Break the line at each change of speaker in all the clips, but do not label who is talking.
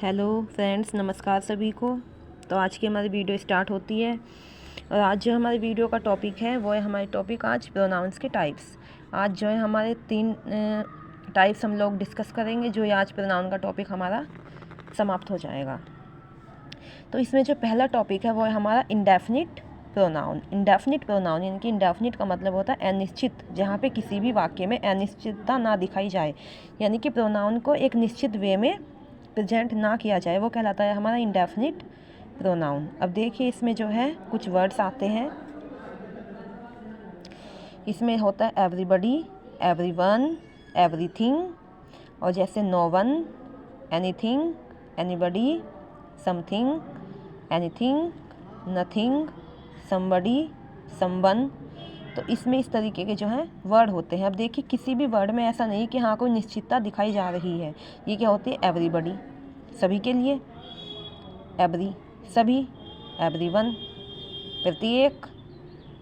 Hello friends, नमस्कार सभी को। तो आज की हमारी वीडियो स्टार्ट होती है और आज जो हमारी वीडियो का टॉपिक है वो है हमारी टॉपिक आज प्रोनाउंस के टाइप्स। आज जो है हमारे 3 टाइप्स हम लोग डिस्कस करेंगे, जो ये आज प्रोनाउन का टॉपिक हमारा समाप्त हो जाएगा। तो इसमें जो पहला टॉपिक है वो है हमारा इंडेफिनिट प्रोनाउन। इंडेफिनिट प्रोनाउन यानी कि इंडेफिनिट का मतलब होता है अनिश्चित, जहाँ पे किसी भी वाक्य में अनिश्चितता ना दिखाई जाए, यानी कि प्रोनाउन को एक निश्चित वे में प्रेजेंट ना किया जाए, वो कहलाता है हमारा इंडेफिनिट प्रोनाउन। अब देखिए इसमें जो है कुछ वर्ड्स आते हैं। इसमें होता है एवरीबडी, एवरीवन, एवरीथिंग, और जैसे no one, anything, anybody, something, anything, nothing, somebody, someone. तो इसमें इस तरीके के जो हैं वर्ड होते हैं। अब देखिए किसी भी वर्ड में ऐसा नहीं कि हाँ कोई निश्चितता दिखाई जा रही है। ये क्या होती है? एवरीबडी सभी के लिए, एवरी सभी, एवरीवन प्रत्येक,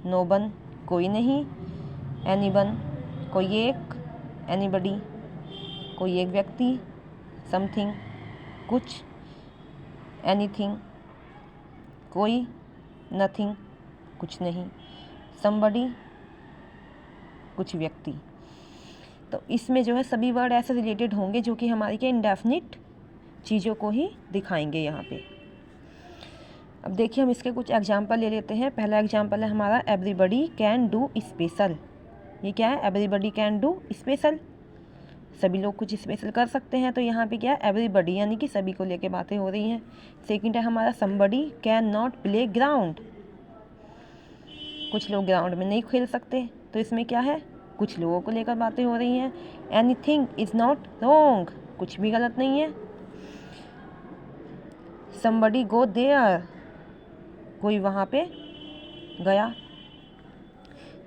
नो वन कोई नहीं, एनीवन कोई एक, एनीबडी कोई एक व्यक्ति, समथिंग कुछ, एनीथिंग कोई, नथिंग कुछ नहीं, समबडी कुछ व्यक्ति। तो इसमें जो है सभी वर्ड ऐसे रिलेटेड होंगे जो कि हमारी क्या इंडेफिनिट चीज़ों को ही दिखाएंगे यहाँ पे। अब देखिए हम इसके कुछ एग्जाम्पल ले लेते हैं। पहला एग्जाम्पल है हमारा एवरीबडी कैन डू स्पेशल। ये क्या है? एवरीबडी कैन डू स्पेशल, सभी लोग कुछ स्पेशल कर सकते हैं। तो यहाँ पे क्या है? एवरीबडी यानी कि सभी को लेके बातें हो रही हैं। सेकंड है हमारा somebody can not play ground, कुछ लोग ग्राउंड में नहीं खेल सकते, तो इसमें क्या है? कुछ लोगों को लेकर बातें हो रही हैं। एनीथिंग इज़ नॉट रॉन्ग, कुछ भी गलत नहीं है। समबडी गो देयर, कोई वहाँ पे गया।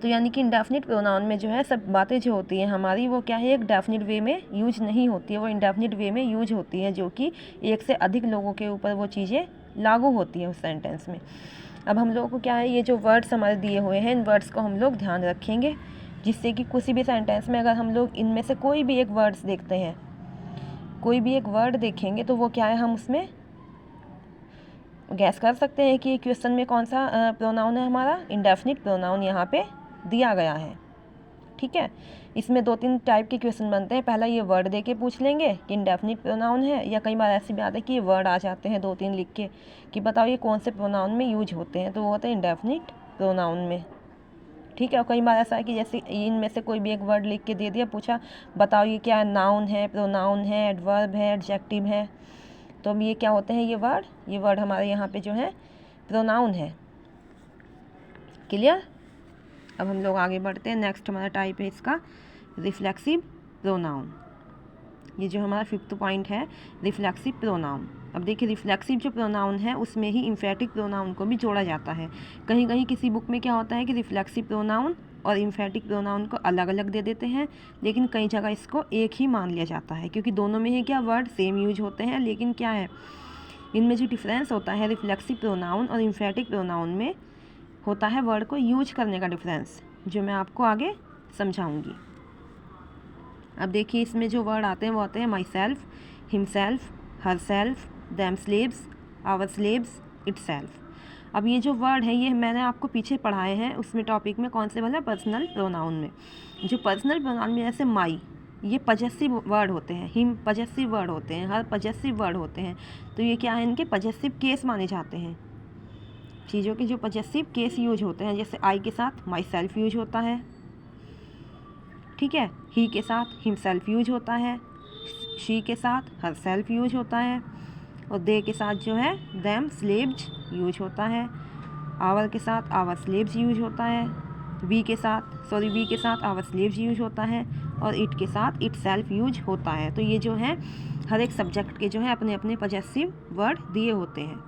तो यानी कि इंडेफिनिट प्रोनाउन में जो है सब बातें जो होती हैं हमारी, वो क्या है? एक डेफिनिट वे में यूज नहीं होती है, वो इंडेफिनिट वे में यूज होती है, जो कि एक से अधिक लोगों के ऊपर वो चीज़ें लागू होती हैं उस सेंटेंस में। अब हम लोगों को क्या है, ये जो वर्ड्स हमारे दिए हुए हैं इन वर्ड्स को हम लोग ध्यान रखेंगे, जिससे कि किसी भी सेंटेंस में अगर हम लोग इनमें से कोई भी एक वर्ड्स देखते हैं, कोई भी एक वर्ड देखेंगे, तो वो क्या है, हम उसमें गैस कर सकते हैं कि क्वेश्चन में कौन सा प्रोनाउन है हमारा। इंडेफिनिट प्रोनाउन यहाँ पे दिया गया है। ठीक है, इसमें 2-3 टाइप के क्वेश्चन बनते हैं। पहला ये वर्ड दे के पूछ लेंगे कि इंडेफिनिट प्रोनाउन है, या कई बार ऐसी बात है कि ये वर्ड आ जाते हैं 2-3 लिख के कि बताओ ये कौन से प्रोनाउन में यूज होते हैं, तो वो होते हैं इंडेफिनिट प्रोनाउन में। ठीक है, और कई बार ऐसा है कि जैसे इनमें से कोई भी एक वर्ड लिख के दे दिया, पूछा बताओ ये क्या है, नाउन है, प्रोनाउन है, एडवर्ब है, एडजेक्टिव है। तो अब ये क्या होते हैं? ये वर्ड हमारे यहाँ पे जो है प्रोनाउन है। क्लियर? अब हम लोग आगे बढ़ते हैं। नेक्स्ट हमारा टाइप है इसका रिफ्लेक्सिव प्रोनाउन। ये जो हमारा 5th पॉइंट है, रिफ्लेक्सिव प्रोनाउन। अब देखिए रिफ्लेक्सिव जो प्रोनाउन है उसमें ही इम्फेटिक प्रोनाउन को भी जोड़ा जाता है। कहीं कहीं किसी बुक में क्या होता है कि रिफ्लेक्सिव प्रोनाउन और इम्फेटिक प्रोनाउन को अलग अलग दे देते हैं, लेकिन कई जगह इसको एक ही मान लिया जाता है, क्योंकि दोनों में ही क्या वर्ड सेम यूज होते हैं। लेकिन क्या है, इनमें जो डिफरेंस होता है रिफ्लेक्सिव प्रोनाउन और इम्फेटिक प्रोनाउन में, होता है वर्ड को यूज करने का डिफरेंस, जो मैं आपको आगे समझाऊंगी। अब देखिए इसमें जो वर्ड आते हैं वो आते हैं myself, himself, herself, themselves, ourselves, itself. अब ये जो वर्ड है ये मैंने आपको पीछे पढ़ाए हैं उसमें टॉपिक में, कौन से वाला? पर्सनल प्रोनाउन में। जो पर्सनल प्रोनाउन में जैसे माई, ये पजेसिव वर्ड होते हैं, हिम पजेसिव वर्ड होते हैं, हर पजेसिव वर्ड होते हैं। तो ये क्या है? इनके पजेसिव केस माने जाते हैं, चीज़ों के जो पजेसिव केस यूज होते हैं। जैसे आई के साथ माई सेल्फ यूज होता है, ठीक है, ही के साथ हिमसेल्फ यूज होता है, शी के साथ हर सेल्फ यूज होता है, और दे के साथ जो है दैम स्लेव्स यूज होता है, आवर के साथ आवर स्लेव्स यूज होता है, वी के साथ आवर स्लेव्स यूज होता है, और इट के साथ इट सेल्फ यूज होता है। तो ये जो है हर एक सब्जेक्ट के जो है अपने अपने पजेसिव वर्ड दिए होते हैं।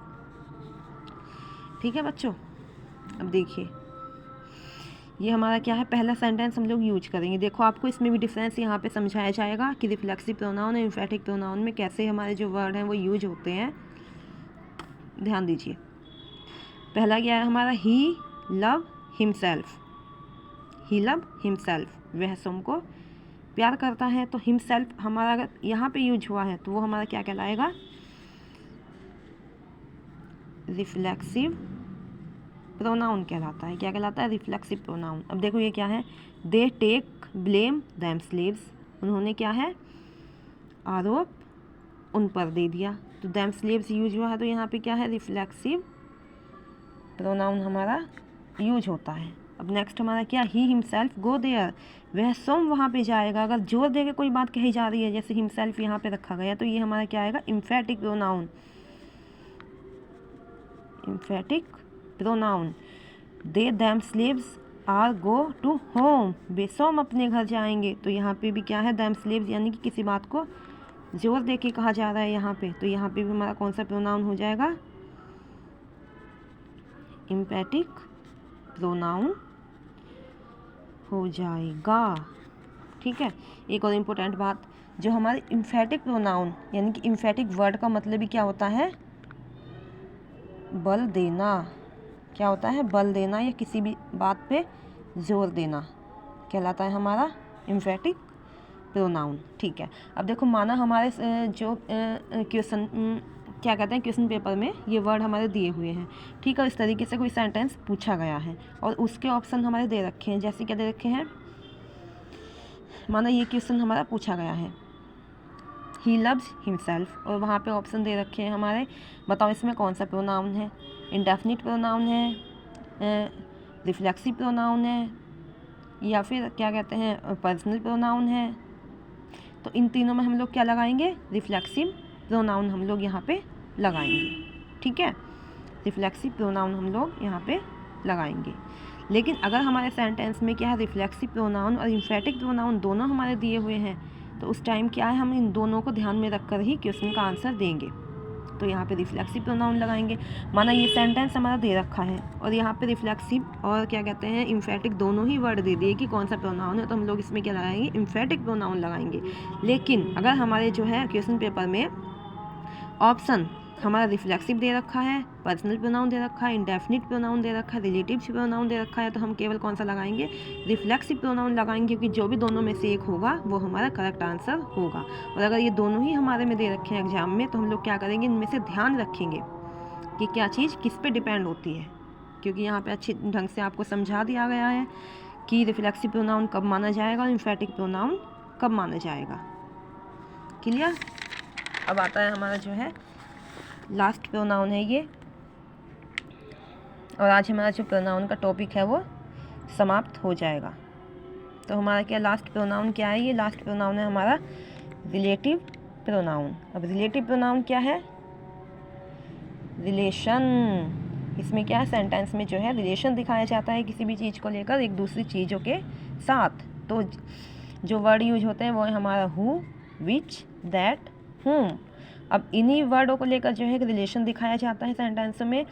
ठीक है बच्चों, अब देखिए ये हमारा क्या है, पहला सेंटेंस हम लोग यूज करेंगे। देखो आपको इसमें भी डिफरेंस यहाँ पे समझाया जाएगा कि रिफ्लेक्सिव प्रोनाउन और इम्फेटिक प्रोनाउन में कैसे हमारे जो वर्ड हैं वो यूज होते हैं। ध्यान दीजिए। पहला क्या है हमारा, ही लव हिमसेल्फ। ही लव हिमसेल्फ, वह स्वयं को प्यार करता है। तो हिमसेल्फ हमारा अगर यहाँ पे यूज हुआ है तो वो हमारा क्या कहलाएगा? रिफ्लेक्सिव प्रोनाउन कहलाता है। क्या कहलाता है? Reflexive pronoun. अब देखो ये क्या है, दे टेक ब्लेम देमसेल्व्स, उन्होंने क्या है, आरोप उन पर दे दिया, तो देमसेल्व्स यूज हुआ है, तो यहाँ पे क्या है, रिफ्लेक्सिव प्रोनाउन हमारा यूज होता है। अब नेक्स्ट हमारा क्या, ही हिमसेल्फ गो देयर, वह स्वयं वहाँ पे जाएगा। अगर जोर दे के कोई बात कही जा रही है, जैसे हिमसेल्फ यहाँ पे रखा गया, तो ये हमारा क्या आएगा, emphatic pronoun. Emphatic pronoun. They themselves are go to home, वे स्वयं अपने घर जाएंगे, तो यहाँ पे भी क्या है, देमसेल्व्स, यानी कि किसी बात को जोर दे के कहा जा रहा है यहाँ पे, तो यहाँ पे भी हमारा कौन सा प्रोनाउन हो जाएगा, एम्फेटिक प्रोनाउन हो जाएगा। ठीक है। एक और इम्पोर्टेंट बात, जो हमारे एम्फेटिक प्रोनाउन यानी कि एम्फेटिक वर्ड का मतलब ही क्या होता है, बल देना। क्या होता है, बल देना या किसी भी बात पे जोर देना कहलाता है हमारा एम्फेटिक प्रोनाउन। ठीक है। अब देखो माना हमारे जो क्वेश्चन क्या कहते हैं, क्वेश्चन पेपर में ये वर्ड हमारे दिए हुए हैं। ठीक है। इस तरीके से कोई सेंटेंस पूछा गया है और उसके ऑप्शन हमारे दे रखे हैं। जैसे क्या दे रखे हैं, माना ये क्वेश्चन हमारा पूछा गया है, ही लव्स हिमसेल्फ, और वहाँ पे ऑप्शन दे रखे हैं हमारे, बताओ इसमें कौन सा प्रोनाउन है, इंडेफिनिट प्रोनाउन है, रिफ्लेक्सिव प्रोनाउन है, या फिर क्या कहते हैं, पर्सनल प्रोनाउन है। तो इन तीनों में हम लोग क्या लगाएंगे, रिफ्लेक्सिव प्रोनाउन हम लोग यहाँ पे लगाएंगे। ठीक है। रिफ्लेक्सिव प्रोनाउन हम लोग यहाँ पे लगाएंगे। लेकिन अगर हमारे सेंटेंस में क्या है, रिफ्लेक्सिव प्रोनाउन और एम्फेटिक प्रोनाउन दोनों हमारे दिए हुए हैं, तो उस टाइम क्या है, हम इन दोनों को ध्यान में रखकर ही क्वेश्चन का आंसर देंगे। तो यहाँ पे रिफ्लेक्सिव प्रोनाउन लगाएंगे। माना ये सेंटेंस हमारा दे रखा है और यहाँ पे रिफ्लेक्सिव और क्या कहते हैं, एम्फेटिक दोनों ही वर्ड दे दिए कि कौन सा प्रोनाउन है, तो हम लोग इसमें क्या लगाएंगे, एम्फेटिक प्रोनाउन लगाएंगे। लेकिन अगर हमारे जो है क्वेश्चन पेपर में ऑप्शन हमारा रिफ्लेक्सिव दे रखा है, पर्सनल प्रोनाउन दे रखा है, इंडेफिनिट प्रोनाउन दे रखा है, रिलेटिव प्रोनाउन दे रखा है, तो हम केवल कौन सा लगाएंगे, रिफ्लेक्सिव प्रोनाउन लगाएंगे, क्योंकि जो भी दोनों में से एक होगा वो हमारा करेक्ट आंसर होगा। और अगर ये दोनों ही हमारे में दे रखे हैं एग्जाम में, तो हम लोग क्या करेंगे, इनमें से ध्यान रखेंगे कि क्या चीज़ किस पे डिपेंड होती है, क्योंकि यहाँ पे अच्छे ढंग से आपको समझा दिया गया है कि रिफ्लेक्सिव प्रोनाउन कब माना जाएगा और एम्फेटिक प्रोनाउन कब माना जाएगा। क्लियर। अब आता है हमारा जो है लास्ट प्रोनाउन है ये, और आज हमारा जो प्रोनाउन का टॉपिक है वो समाप्त हो जाएगा। तो हमारा क्या लास्ट प्रोनाउन क्या है, ये लास्ट प्रोनाउन है हमारा रिलेटिव प्रोनाउन। अब रिलेटिव प्रोनाउन क्या है, रिलेशन। इसमें क्या है, सेंटेंस में जो है रिलेशन दिखाया जाता है किसी भी चीज़ को लेकर एक दूसरी चीज़ों के साथ। तो जो वर्ड यूज होते हैं वो है हमारा हु, विच, दैट, हुम। अब इन्हीं वर्डों को लेकर जो है रिलेशन दिखाया जाता है सेंटेंस में,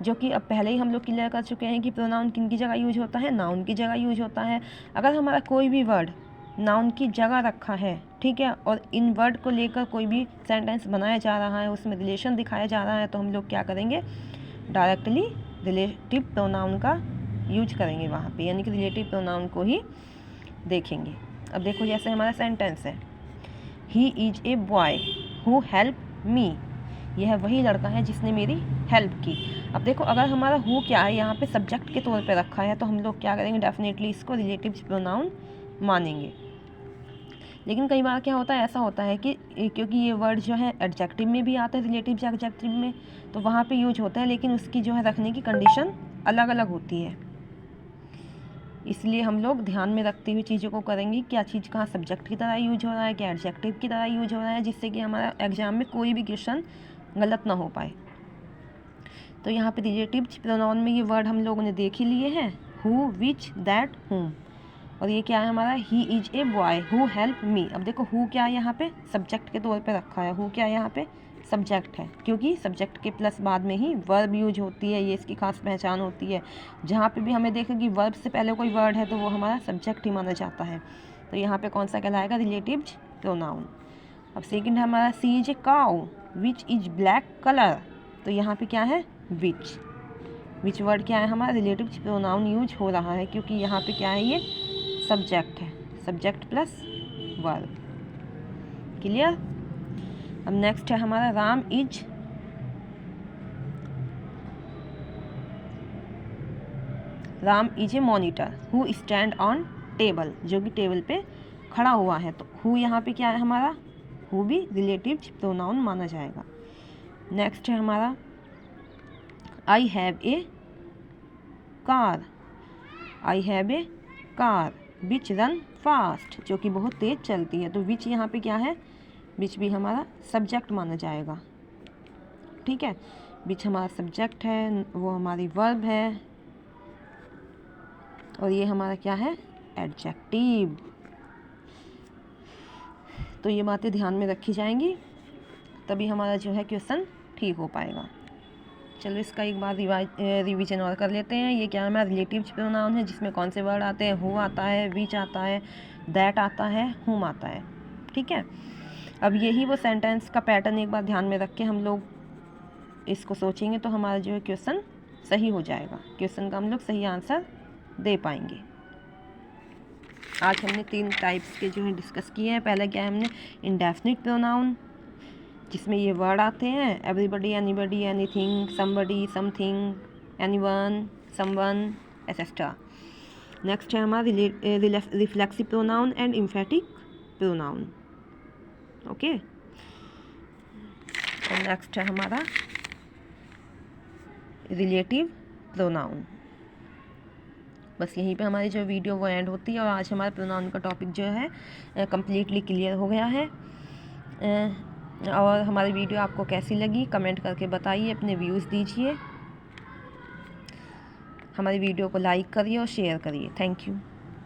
जो कि अब पहले ही हम लोग क्लियर कर चुके हैं कि प्रोनाउन किन की जगह यूज होता है, नाउन की जगह यूज होता है। अगर हमारा कोई भी वर्ड नाउन की जगह रखा है, ठीक है, और इन वर्ड को लेकर कोई भी सेंटेंस बनाया जा रहा है, उसमें रिलेशन दिखाया जा रहा है, तो हम लोग क्या करेंगे, डायरेक्टली रिलेटिव प्रोनाउन का यूज करेंगे वहाँ पे, यानी कि रिलेटिव प्रोनाउन को ही देखेंगे। अब देखो जैसे हमारा सेंटेंस है, he is a boy who help me, यह वही लड़का है जिसने मेरी हेल्प की। अब देखो अगर हमारा हु क्या है यहाँ पे सब्जेक्ट के तौर पे रखा है, तो हम लोग क्या करेंगे, डेफिनेटली इसको रिलेटिव प्रोनाउन मानेंगे। लेकिन कई बार क्या होता है, ऐसा होता है कि क्योंकि ये वर्ड जो है एडजेक्टिव में भी आता है, रिलेटिव एडजेक्टिव में, तो वहाँ पे यूज होता है, लेकिन उसकी जो है रखने की कंडीशन अलग अलग होती है। इसलिए हम लोग ध्यान में रखते हुए चीज़ों को करेंगे, क्या चीज़ कहाँ सब्जेक्ट की तरह यूज हो रहा है, क्या एडजेक्टिव की तरह यूज हो रहा है, जिससे कि हमारा एग्जाम में कोई भी क्वेश्चन गलत ना हो पाए। तो यहाँ पे रिलेटिव प्रोनाउन में ये वर्ड हम लोगों ने देख ही लिए हैं, हु, विच, दैट, हुम। और ये क्या है हमारा, he is a boy who help me. अब देखो हु क्या है यहाँ पे सब्जेक्ट के तौर पे रखा है, हु क्या है यहाँ पे सब्जेक्ट है, क्योंकि सब्जेक्ट के प्लस बाद में ही वर्ब यूज होती है, ये इसकी खास पहचान होती है। जहाँ पे भी हमें देखें कि वर्ब से पहले कोई वर्ड है तो वो हमारा सब्जेक्ट ही माना जाता है। तो यहाँ पे कौन सा कहलाएगा, रिलेटिव प्रोनाउन। अब सेकंड है हमारा, C is a cow which is black colour, तो यहाँ पे क्या है, विच वर्ड क्या है हमारा, रिलेटिव प्रोनाउन यूज हो रहा है, क्योंकि यहाँ पे क्या है, ये सब्जेक्ट है, सब्जेक्ट प्लस वर्ब। क्लियर। अब नेक्स्ट है हमारा, Ram is Ram is A monitor who stand on table, जो कि टेबल पे खड़ा हुआ है। तो हु यहाँ पे क्या है हमारा, हु भी रिलेटिव प्रोनाउन माना जाएगा। नेक्स्ट है हमारा I have a car, I have a car which run fast, जो कि बहुत तेज़ चलती है। तो विच यहाँ पे क्या है, विच भी हमारा सब्जेक्ट माना जाएगा, ठीक है। विच हमारा सब्जेक्ट है, वो हमारी वर्ब है, और ये हमारा क्या है, एडजेक्टिव। तो ये बातें ध्यान में रखी जाएंगी, तभी हमारा जो है क्वेश्चन ठीक हो पाएगा। चलो इसका एक बार रिवीजन और कर लेते हैं। ये क्या है, हमारा रिलेटिव प्रोनाउन है, जिसमें कौन से वर्ड आते हैं, हु आता है, विच आता है, दैट आता है, हुम आता है, ठीक है। अब यही वो सेंटेंस का पैटर्न एक बार ध्यान में रख के हम लोग इसको सोचेंगे तो हमारा जो है क्वेश्चन सही हो जाएगा, क्वेश्चन का हम लोग सही आंसर दे पाएंगे। आज हमने 3 टाइप्स के जो है डिस्कस किए हैं। पहले क्या है हमने इंडेफिनिट प्रोनाउन, जिसमें ये वर्ड आते हैं everybody, anybody, anything, somebody, something, anyone, someone, etcetera. Next है हमारा reflexive pronoun and emphatic pronoun, okay. और नेक्स्ट है हमारा रिलेटिव प्रोनाउन। बस यहीं पे हमारी जो वीडियो वो एंड होती है, और आज हमारा प्रोनाउन का टॉपिक जो है कम्प्लीटली क्लियर हो गया है। और हमारी वीडियो आपको कैसी लगी कमेंट करके बताइए, अपने व्यूज़ दीजिए, हमारी वीडियो को लाइक करिए और शेयर करिए। Thank you.